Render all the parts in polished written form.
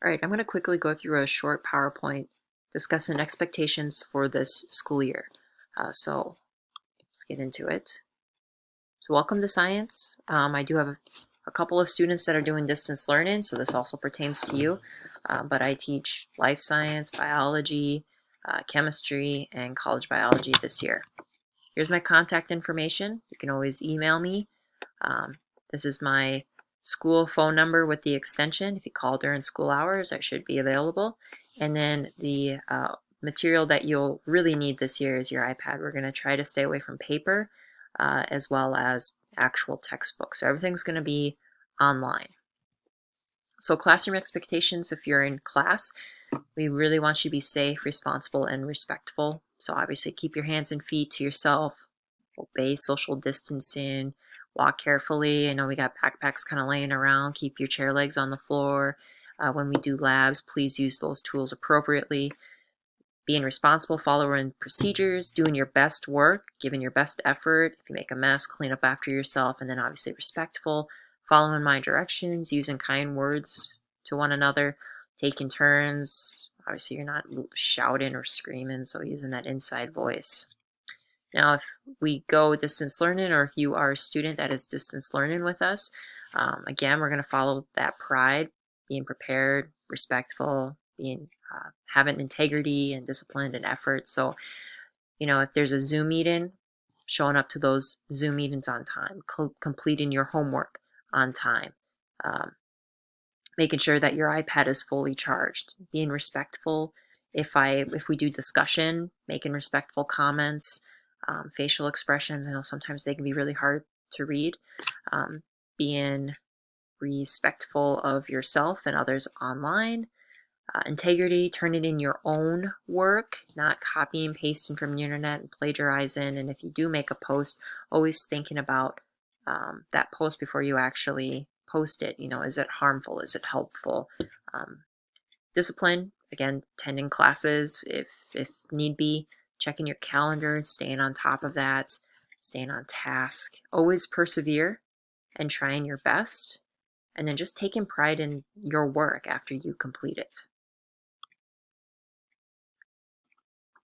All right, I'm going to quickly go through a short PowerPoint discussing expectations for this school year. So let's get into it. So welcome to science. I do have a couple of students that are doing distance learning, so this also pertains to you. But I teach life science, biology, chemistry, and college biology this year. Here's my contact information. You can always email me. Um, this is my school phone number with the extension. If you call during school hours, I should be available. And then the material that you'll really need this year is your iPad. We're going to try to stay away from paper as well as actual textbooks. So everything's going to be online. So classroom expectations, if you're in class, we really want you to be safe, responsible, and respectful. So obviously keep your hands and feet to yourself, obey social distancing, walk carefully. I know we got backpacks kind of laying around. Keep your chair legs on the floor. When we do labs, please use those tools appropriately. Being responsible, following procedures, doing your best work, giving your best effort. If you make a mess, clean up after yourself, and then obviously respectful, following my directions, using kind words to one another, taking turns. Obviously, you're not shouting or screaming, so using that inside voice. Now, if we go distance learning, or if you are a student that is distance learning with us, again, we're going to follow that pride, being prepared, respectful, being having integrity and discipline and effort. So, if there's a Zoom meeting, showing up to those Zoom meetings on time, completing your homework on time, um, making sure that your iPad is fully charged, being respectful. If we do discussion, making respectful comments, facial expressions. I know sometimes they can be really hard to read. Being respectful of yourself and others online. Integrity, turning in your own work, not copying, pasting from the internet and plagiarizing. And if you do make a post, always thinking about that post before you actually post it. Is it harmful? Is it helpful? Um, Discipline, again, attending classes if need be, checking your calendar, staying on top of that, staying on task. Always persevere and trying your best. And then just taking pride in your work after you complete it.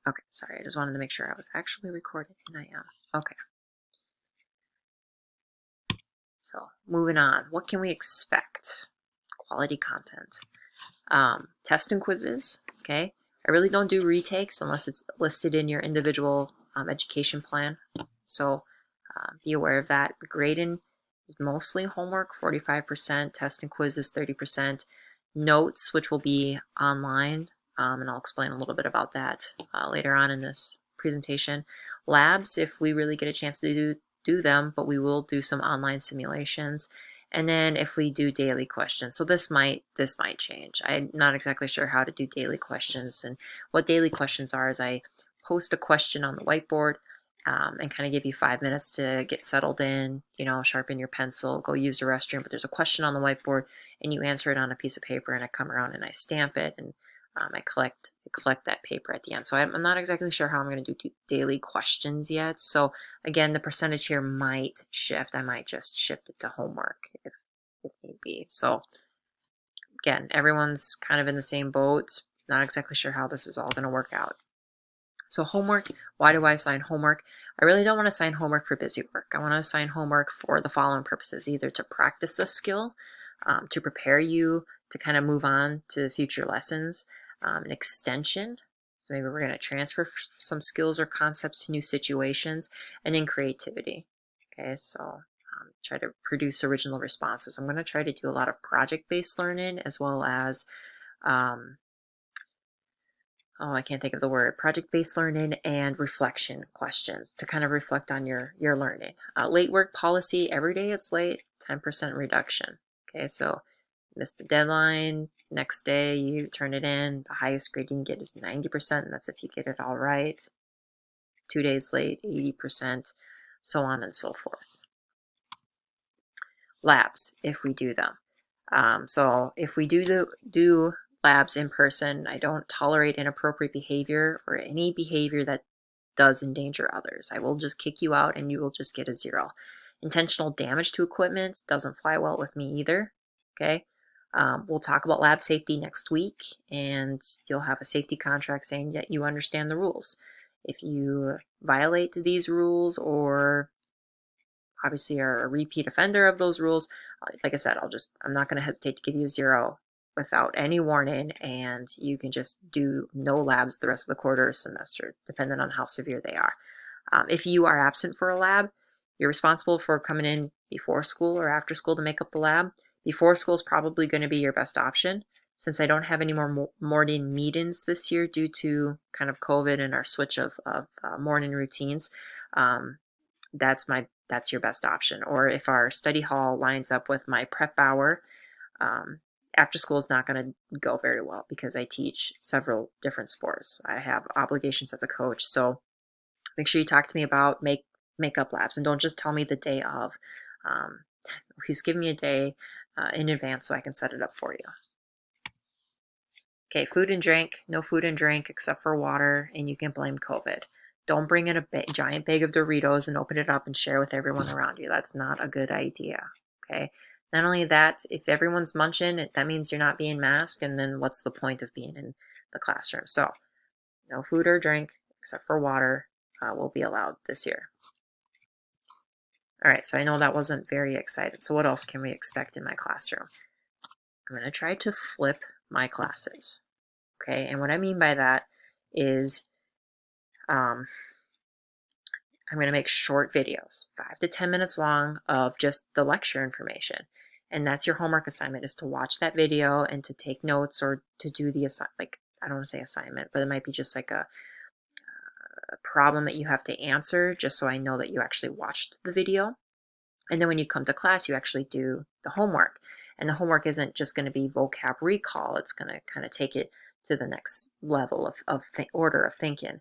Okay, sorry, I just wanted to make sure I was actually recording, and I am. Okay. So moving on, what can we expect? Quality content. Test and quizzes, okay? I really don't do retakes unless it's listed in your individual education plan. So be aware of that. Grading is mostly homework, 45%, test and quizzes, 30%. Notes, which will be online, and I'll explain a little bit about that later on in this presentation. Labs, if we really get a chance to do them, but we will do some online simulations. And then if we do daily questions, so this might change. I'm not exactly sure how to do daily questions, and what daily questions are is I post a question on the whiteboard and kind of give you 5 minutes to get settled in, sharpen your pencil, go use the restroom. But there's a question on the whiteboard, and you answer it on a piece of paper, and I come around and I stamp it, and I collect that paper at the end. So I'm not exactly sure how I'm going to do daily questions yet. So again, the percentage here might shift. I might just shift it to homework if need be. So again, everyone's kind of in the same boat. Not exactly sure how this is all going to work out. So homework, why do I assign homework? I really don't want to assign homework for busy work. I want to assign homework for the following purposes: either to practice a skill, to prepare you to kind of move on to future lessons, an extension. So maybe we're going to transfer some skills or concepts to new situations, and then creativity. Okay, so try to produce original responses. I'm going to try to do a lot of project-based learning as well as I can't think of the word, project-based learning and reflection questions to kind of reflect on your learning. Late work policy, every day it's late, 10% reduction. Okay, so miss the deadline, next day you turn it in. The highest grade you can get is 90%, and that's if you get it all right. 2 days late, 80%, so on and so forth. Labs, if we do them. So if we do labs in person, I don't tolerate inappropriate behavior or any behavior that does endanger others. I will just kick you out and you will just get a 0. Intentional damage to equipment doesn't fly well with me either. Okay. We'll talk about lab safety next week, and you'll have a safety contract saying that you understand the rules. If you violate these rules or obviously are a repeat offender of those rules, like I said, I'm not going to hesitate to give you a 0 without any warning, and you can just do no labs the rest of the quarter or semester, depending on how severe they are. If you are absent for a lab, you're responsible for coming in before school or after school to make up the lab. Before school is probably going to be your best option. Since I don't have any more morning meetings this year due to kind of COVID and our switch of morning routines, that's your best option. Or if our study hall lines up with my prep hour, after school is not going to go very well because I teach several different sports. I have obligations as a coach, so make sure you talk to me about makeup labs, and don't just tell me the day of. Please give me a day in advance so I can set it up for you. Okay, food and drink, no food and drink except for water, and you can blame COVID. Don't bring in a giant bag of Doritos and open it up and share with everyone around you. That's not a good idea, okay? Not only that, if everyone's munching, that means you're not being masked, and then what's the point of being in the classroom? So, no food or drink except for water will be allowed this year. All right, so I know that wasn't very exciting. So what else can we expect in my classroom? I'm going to try to flip my classes, okay? And what I mean by that is I'm going to make short videos, 5 to 10 minutes long, of just the lecture information. And that's your homework assignment, is to watch that video and to take notes or to do the like, I don't want to say assignment, but it might be just like a problem that you have to answer, just so I know that you actually watched the video. And then when you come to class, you actually do the homework. And the homework isn't just going to be vocab recall. It's going to kind of take it to the next level of order of thinking.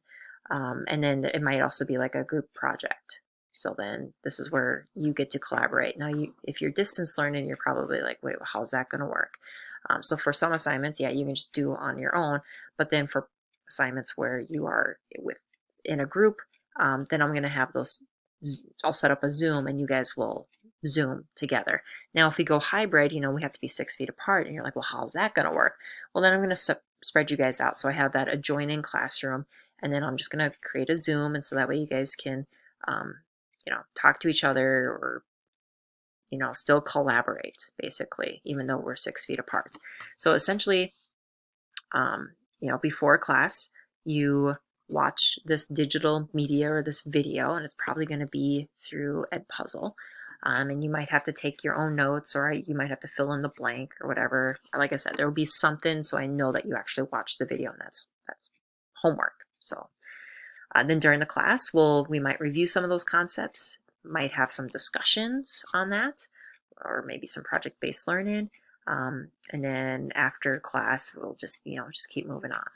And then it might also be like a group project. So then this is where you get to collaborate. Now, if you're distance learning, you're probably like, wait, well, how's that going to work? So for some assignments, yeah, you can just do on your own. But then for assignments where you are in a group, then I'm going to have those. I'll set up a Zoom and you guys will Zoom together. Now, if we go hybrid, we have to be 6 feet apart, and you're like, well, how's that going to work? Well, then I'm going to spread you guys out. So I have that adjoining classroom, and then I'm just going to create a Zoom, and so that way you guys can, talk to each other or, still collaborate, basically, even though we're 6 feet apart. So essentially, before class, you watch this digital media or this video, and it's probably going to be through Edpuzzle. And you might have to take your own notes, or you might have to fill in the blank or whatever. Like I said, there will be something so I know that you actually watched the video, and that's homework. So then during the class, we might review some of those concepts, might have some discussions on that, or maybe some project-based learning. And then after class, we'll just keep moving on.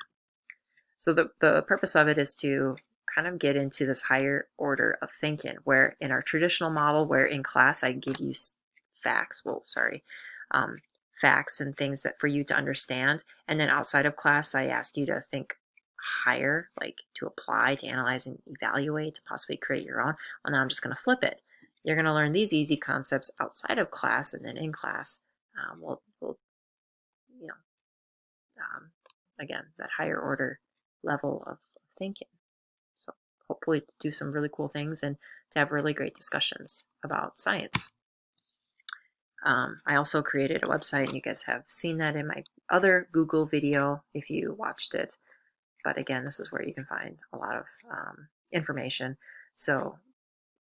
So the purpose of it is to kind of get into this higher order of thinking, where in our traditional model, where in class I give you facts and things that for you to understand, and then outside of class I ask you to think higher, like to apply, to analyze and evaluate, to possibly create your own. Well, now I'm just going to flip it. You're going to learn these easy concepts outside of class, and then in class we'll again, that higher order level of thinking. So hopefully to do some really cool things and to have really great discussions about science. I also created a website, and you guys have seen that in my other Google video if you watched it. But again, this is where you can find a lot of information. So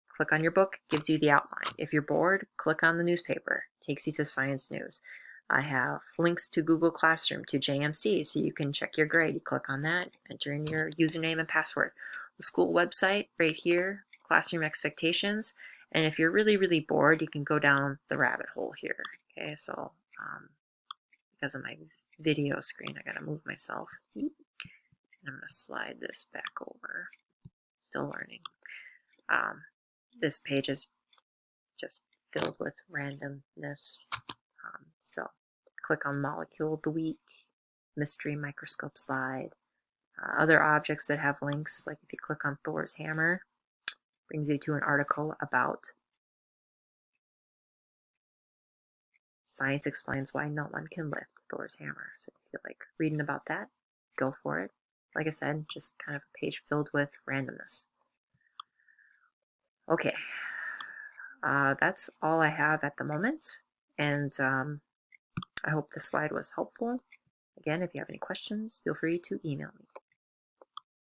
click on your book, gives you the outline. If you're bored, click on the newspaper, takes you to science news. I have links to Google Classroom, to JMC, so you can check your grade. You click on that, enter in your username and password. The school website right here, Classroom Expectations. And if you're really, really bored, you can go down the rabbit hole here. Okay, so because of my video screen, I gotta move myself. And I'm gonna slide this back over. Still learning. This page is just filled with randomness. So click on Molecule of the Week, Mystery Microscope slide. Other objects that have links, like if you click on Thor's hammer, brings you to an article about Science explains why no one can lift Thor's hammer. So if you feel like reading about that, go for it. Like I said, just kind of a page filled with randomness. Okay, that's all I have at the moment. And I hope this slide was helpful. Again, if you have any questions, feel free to email me.